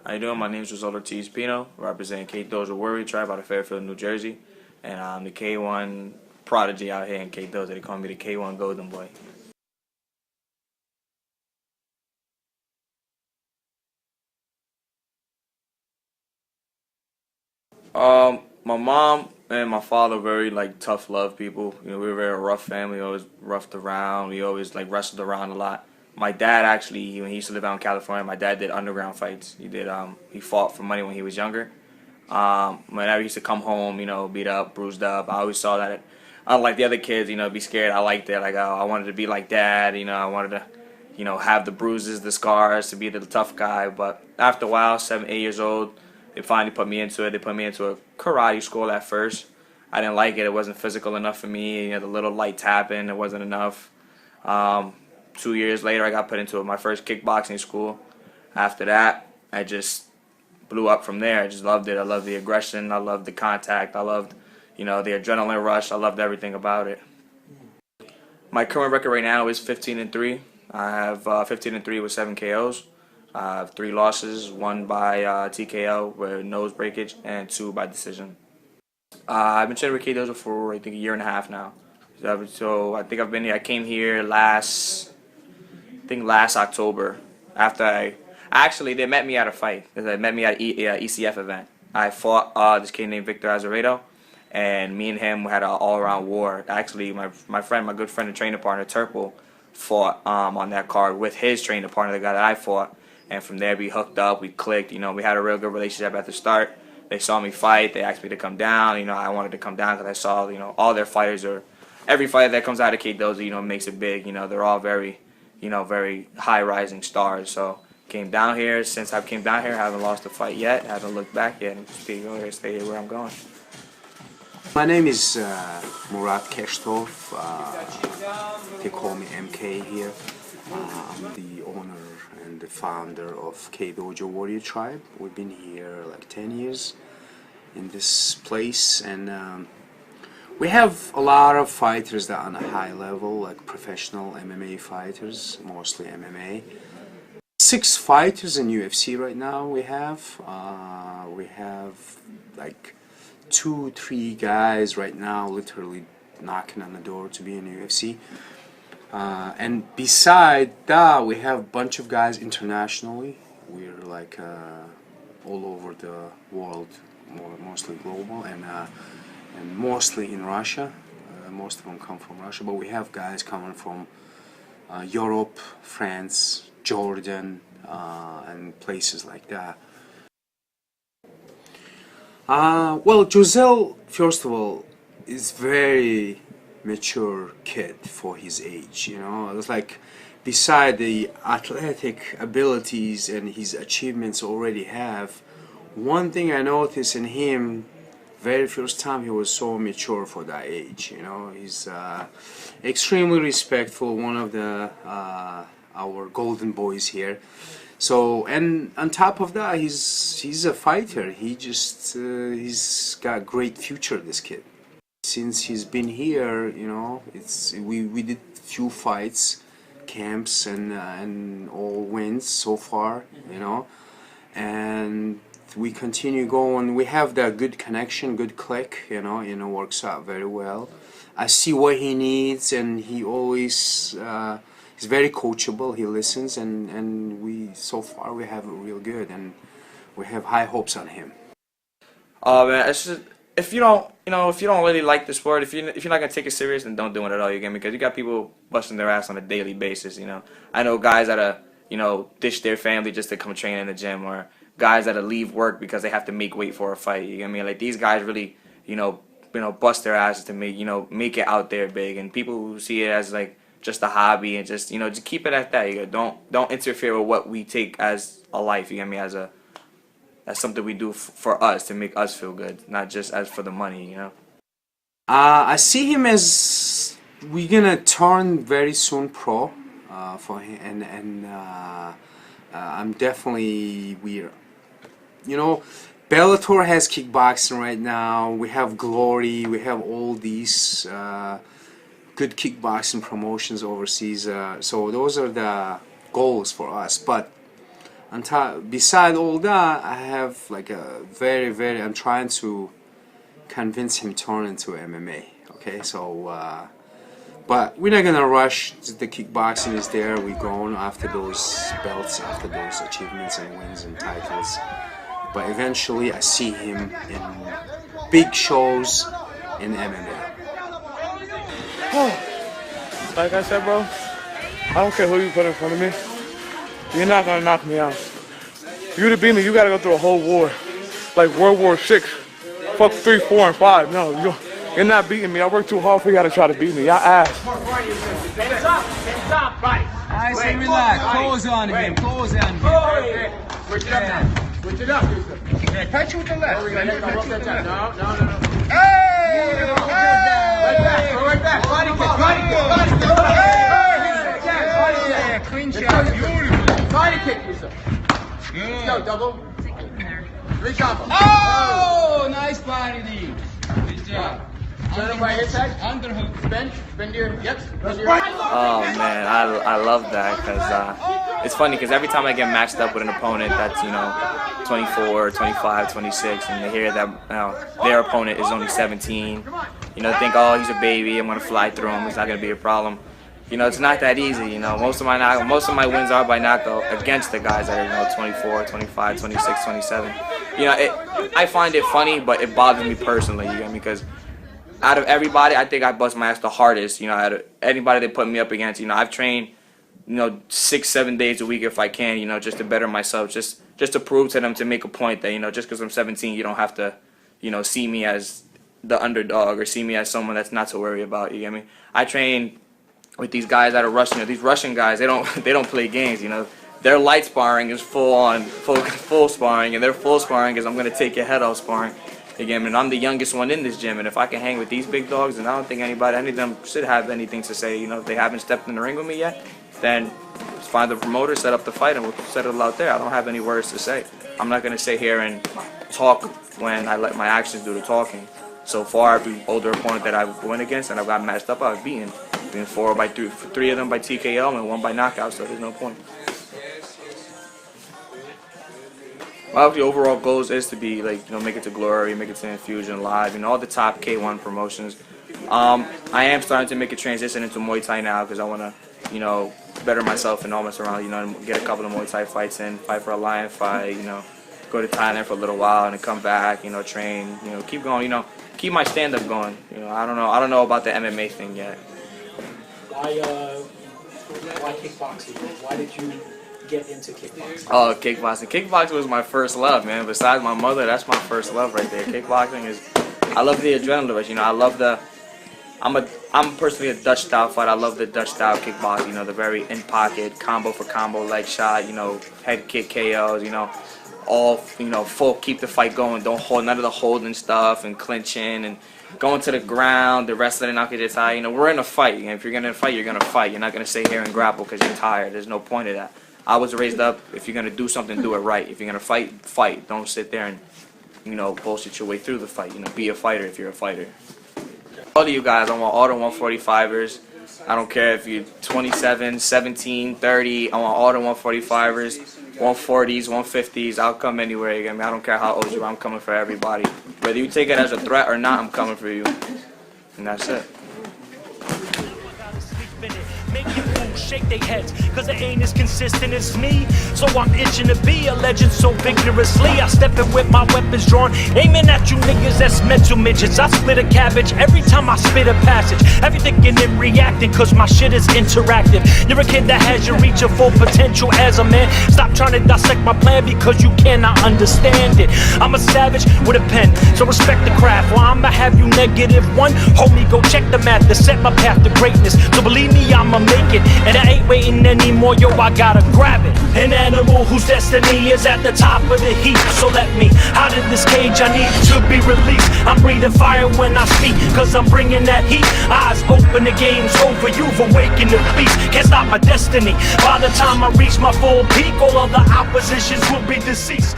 How you doing? My name is Jozel Pino, representing K-Dojo Warrior Tribe out of Fairfield, New Jersey, and I'm the K1 prodigy out here in K-Dojo. They call me the K1 Golden Boy. My mom and my father were very like tough love people. We were a very rough family. Always roughed around. We always like wrestled around a lot. My dad actually, when he used to live out in California, my dad did underground fights. He fought for money when he was younger. Whenever he used to come home, beat up, bruised up, I always saw that. Unlike the other kids, be scared. I liked it. Like, I wanted to be like dad. I wanted to, have the bruises, the scars, to be the tough guy. But after a while, 7, 8 years old, they finally put me into it. They put me into a karate school at first. I didn't like it. It wasn't physical enough for me. The little light tapping, it wasn't enough. 2 years later, I got put into my first kickboxing school. After that, I just blew up from there. I just loved it. I loved the aggression. I loved the contact. I loved, the adrenaline rush. I loved everything about it. My current record right now is 15-3. I have 15-3 with 7 KOs. I have 3 losses, 1 by TKO with nose breakage, and 2 by decision. I've been training with K-Dojo for I think a year and a half now. So I think I've been here. I came here last October. After actually they met me at a fight. They met me at ECF event. I fought this kid named Victor Azevedo, and me and him had an all-around war. Actually, my good friend and trainer partner Turple fought on that card with his trainer partner, the guy that I fought. And from there we hooked up, we clicked. We had a real good relationship at the start. They saw me fight. They asked me to come down. I wanted to come down because I saw all their fighters are. Every fighter that comes out of K-Dojo, makes it big. They're all very, very high-rising stars. So came down here. Since I came down here, I haven't lost a fight yet. Haven't looked back yet. And stay here where I'm going. My name is Murat Keshtov. They call me MK here. I'm the owner and the founder of K-Dojo Warrior Tribe. We've been here like 10 years in this place, and we have a lot of fighters that are on a high level, like professional MMA fighters, mostly MMA. 6 fighters in UFC right now we have. We have like 2, 3 guys right now literally knocking on the door to be in UFC. And beside that, we have a bunch of guys internationally. We're like all over the world, mostly global, and mostly in Russia. Most of them come from Russia, but we have guys coming from Europe, France, Jordan, and places like that. Well, Jozel, first of all, is very mature kid for his age. It's like, beside the athletic abilities and his achievements already have, one thing I noticed in him, very first time, he was so mature for that age. He's extremely respectful, one of the our golden boys here. So, and on top of that, he's a fighter. He's got great future, this kid. Since he's been here, we did few fights, camps, and all wins so far, and we continue going. We have that good connection, good click, works out very well. I see what he needs, and he always he's very coachable. He listens, and so far we have it real good, and we have high hopes on him. Man, it's just, if you don't really like the sport, if you're not gonna take it serious, then don't do it at all. Because you got people busting their ass on a daily basis. I know guys that ditch their family just to come train in the gym, or guys that leave work because they have to make weight for a fight. You get me? Like, these guys really, bust their asses to make it out there big. And people who see it as like just a hobby and just keep it at that. Don't interfere with what we take as a life. You get me? That's something we do for us, to make us feel good, not just as for the money, I see him as we're gonna turn very soon pro for him, and I'm definitely Bellator has kickboxing right now. We have Glory. We have all these good kickboxing promotions overseas. So those are the goals for us, but beside all that, I have like a I'm trying to convince him turn into MMA. Okay, so but we're not gonna rush. The kickboxing is there. We're going after those belts, after those achievements and wins and titles. But eventually, I see him in big shows in MMA. Like I said, bro, I don't care who you put in front of me. You're not gonna knock me out. For you to beat me, you gotta go through a whole war, like World War VI. Fuck 3, 4, and 5. No, you're not beating me. I worked too hard for y'all to try to beat me. Y'all ass. Hands up, buddy. Nice and relax. Close on him. Close on him. Switch it up now. Switch it up. Yeah, touch you with the left. No. Hey! Right back. Go right back. Body kick. Body kick. Clean shot. Beautiful. Body kick yourself. Let's go, double. 3 combos. Oh, nice body knee. Good job. Turn it right his head. Underhook. Bend your hips. Oh man, I love that because it's funny because every time I get matched up with an opponent that's 24, 25, 26, and they hear that their opponent is only 17, they think, oh, he's a baby, I'm gonna fly through him, it's not gonna be a problem. It's not that easy. Most of my wins are by knockout against the guys that are 24, 25, 26, 27. I find it funny, but it bothers me personally. You get me? Because out of everybody, I think I bust my ass the hardest. Out of anybody they put me up against, I've trained, 6, 7 days a week if I can, just to better myself, just to prove to them, to make a point that, just because I'm 17, you don't have to, see me as the underdog or see me as someone that's not to worry about. You get me? I train with these guys that are Russian. These Russian guys, they don't play games. Their light sparring is full sparring, and their full sparring is I'm gonna take your head off sparring. Again, and I'm the youngest one in this gym, and if I can hang with these big dogs, then I don't think any of them should have anything to say. If they haven't stepped in the ring with me yet, then just find the promoter, set up the fight, and we'll settle it out there. I don't have any words to say. I'm not gonna sit here and talk when I let my actions do the talking. So far, every older opponent that I've went against and I've got matched up, I've beaten. 4 by 3 of them by TKO and 1 by knockout, so there's no point. Well, the overall goals is to be make it to Glory, make it to Infusion Live, all the top K1 promotions. I am starting to make a transition into Muay Thai now because I want to, better myself and almost around, and get a couple of Muay Thai fights in, fight for a lion fight, go to Thailand for a little while and then come back, train, keep going, keep my stand-up going. I don't know about the MMA thing yet. Why kickboxing? Why did you get into kickboxing? Oh, kickboxing. Kickboxing was my first love, man. Besides my mother, that's my first love right there. Kickboxing is, I love the adrenaline rush. I love I'm personally a Dutch style fighter. I love the Dutch style kickboxing. The very in pocket, combo for combo, leg shot, head kick KOs, all, full, keep the fight going. Don't hold, none of the holding stuff and clinching and going to the ground, the rest of the knockout tie. We're in a fight. If you're gonna fight, you're gonna fight. You're not gonna stay here and grapple because you're tired. There's no point of that. I was raised up, if you're gonna do something, do it right. If you're gonna fight, fight. Don't sit there and bullshit your way through the fight. Be a fighter if you're a fighter. All of you guys, I want all the 145ers. I don't care if you're 27, 17, 30. I want all the 145ers. 140s, 150s, I'll come anywhere. You get me? I don't care how old you are, I'm coming for everybody. Whether you take it as a threat or not, I'm coming for you. And that's it. Make your fools shake their heads, cause it ain't as consistent as me. So I'm itching to be a legend so vigorously. I step in with my weapons drawn, aiming at you niggas that's mental midgets. I split a cabbage every time I spit a passage. Everything and reacting, cause my shit is interactive. You're a kid that has you reach your full potential as a man. Stop trying to dissect my plan because you cannot understand it. I'm a savage with a pen, so respect the craft. Well, I'ma have you -1. Homie, go check the math to set my path to greatness. So believe me, I'ma make it, and I ain't waiting anymore, yo, I gotta grab it. An animal whose destiny is at the top of the heap. So let me out of this cage, I need to be released. I'm breathing fire when I speak, cause I'm bringing that heat. Eyes open, the game's over, you've awakened the beast. Can't stop my destiny. By the time I reach my full peak, all of the oppositions will be deceased.